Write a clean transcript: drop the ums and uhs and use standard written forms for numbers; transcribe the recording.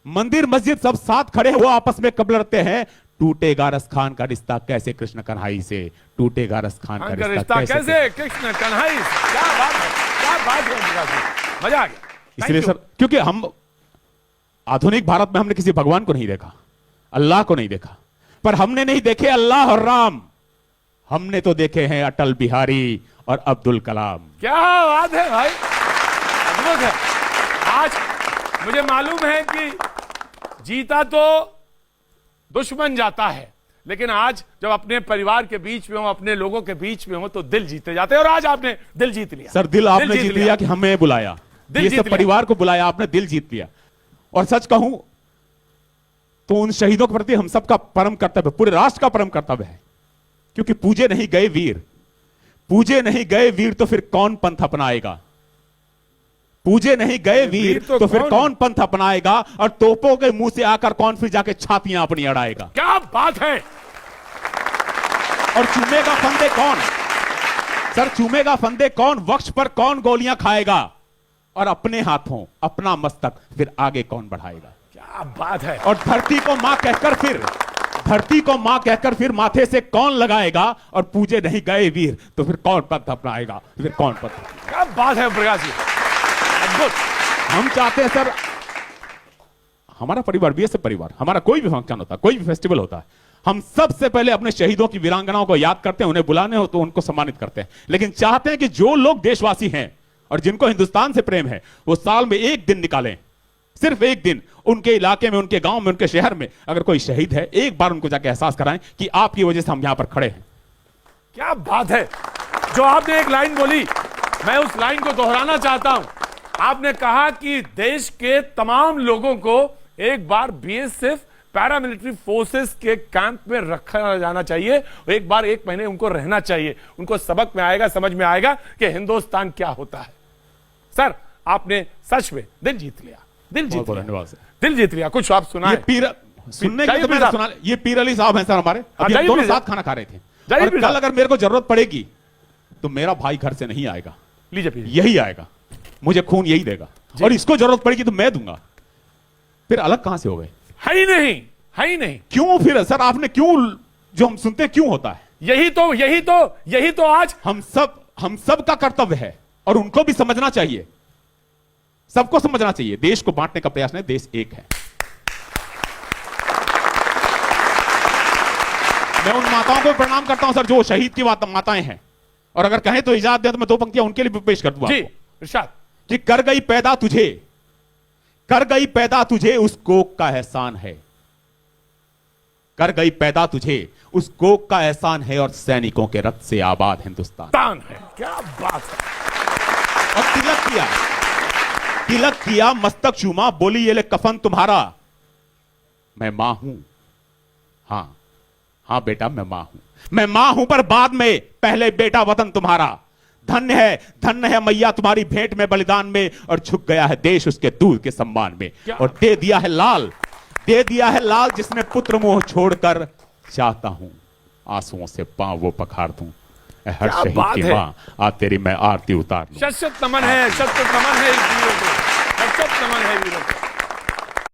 मंदिर मस्जिद सब साथ खड़े वो आपस में कब लड़ते हैं, टूटेगा रस खान का रिश्ता कैसे कृष्ण कन्हई से, टूटेगा रस खान का रिश्ता कैसे कृष्ण कन्हई से। क्या बात है, क्या बात है, मजा आ गया। इसलिए सर, क्योंकि हम आधुनिक भारत में हमने किसी भगवान को नहीं देखा, अल्लाह को नहीं देखा, पर हमने नहीं देखे अल्लाह और राम, हमने तो देखे हैं अटल बिहारी और अब्दुल कलाम। क्या बात है भाई, अद्भुत है। आज मुझे मालूम है कि जीता तो दुश्मन जाता है, लेकिन आज जब अपने परिवार के बीच में हो, अपने लोगों के बीच में हो, तो दिल जीते जाते हैं। और आज आपने दिल जीत लिया सर, दिल आपने जीत लिया कि हमें बुलाया, ये सब परिवार को बुलाया, आपने दिल जीत लिया। और सच कहूं तो उन शहीदों के प्रति हम सबका परम कर्तव्य, पूरे राष्ट्र का परम कर्तव्य है, क्योंकि पूजे नहीं गए वीर, पूजे नहीं गए वीर तो फिर कौन पंथ अपनाएगा, पूजे नहीं गए वीर तो फिर कौन पंथ अपनाएगा, और तोपों के मुंह से आकर कौन फिर जाके छातियां अपनी अड़ाएगा। क्या बात है। और चूमेगा फंदे कौन, सर चूमेगा फंदे कौन, वक्ष पर कौन गोलियां खाएगा, और अपने हाथों अपना मस्तक फिर आगे कौन बढ़ाएगा। क्या बात है। और धरती को मां कहकर फिर, धरती को मां कहकर फिर माथे से कौन लगाएगा, और पूजे नहीं गए वीर तो फिर कौन पंथ अपनाएगा, फिर कौन पंथ। क्या बात है प्रकाश जी, अद्भुत। हम चाहते हैं सर, हमारा परिवार बीएसएफ परिवार, हमारा कोई भी फंक्शन होता है, कोई भी फेस्टिवल होता है, हम सबसे पहले अपने शहीदों की वीरांगनाओं को याद करते हैं, उन्हें बुलाने हो तो उनको सम्मानित करते हैं, लेकिन चाहते हैं कि जो लोग देशवासी हैं और जिनको हिंदुस्तान से प्रेम है, वो साल में एक दिन निकालें, सिर्फ एक दिन, उनके इलाके में, उनके गांव में, उनके शहर में अगर कोई शहीद है, एक बार उनको जाके एहसास कराएं कि आपकी वजह से हम यहां पर खड़े हैं। क्या बात है। जो आपने एक लाइन बोली, मैं उस लाइन को दोहराना चाहता हूं। आपने कहा कि देश के तमाम लोगों को एक बार बीएसएफ पैरामिलिट्री फोर्सेस के कैंप में रखा जाना चाहिए, एक बार 1 महीने उनको रहना चाहिए, उनको सबक में आएगा, समझ में आएगा कि हिंदुस्तान क्या होता है। सर, आपने सच में दिल जीत लिया, दिल जीत लिया, दिल जीत लिया। कुछ आप सुनाए। सुनने के तो मैंने सुना, ये पीर अली साहब हैं सर हमारे, अभी हम दोनों साथ खाना खा रहे थे, और कल अगर मेरे को जरूरत पड़ेगी तो मेरा भाई घर से नहीं आएगा, लीजिए यही आएगा, मुझे खून यही देगा, और इसको जरूरत पड़ेगी तो मैं दूंगा। फिर अलग कहां से हो गए, है ही नहीं, है ही नहीं। क्यों फिर सर आपने क्यों, जो हम सुनते हैं क्यों होता है, यही तो आज हम सब का कर्तव्य है, और उनको भी समझना चाहिए, सबको समझना चाहिए। देश को बांटने का प्रयास नहीं, देश एक है। मैं उन माताओं को प्रणाम करता हूं सर जो शहीद की माताएं हैं, और अगर कहें तो इजाजत दे तो मैं 2 पंक्तियां उनके लिए भी पेश कर दूंगा जी इरशाद। कि कर गई पैदा तुझे, कर गई पैदा तुझे उस कोक का एहसान है, कर गई पैदा तुझे उस कोक का एहसान है, और सैनिकों के रक्त से आबाद हिंदुस्तान है। क्या बात है। और तिलक किया, तिलक किया, मस्तक चूमा, बोली ये ले कफन तुम्हारा, मैं मां हूं, हां हां बेटा मैं मां हूं, मैं मां हूं, पर बाद में पहले बेटा वतन तुम्हारा, धन्य है मैया तुम्हारी भेंट में बलिदान में, और झुक गया है देश उसके दूध के सम्मान में, और दे दिया है लाल, दे दिया है लाल, जिसमें पुत्र मोह छोड़कर चाहता हूं आंसुओं से पांव वो पखार दूं, हर शहीद की मां आ तेरी मैं आरती उतार लूं। शत नमन है, शत नमन है वीरों को, शत नमन है वीरों को।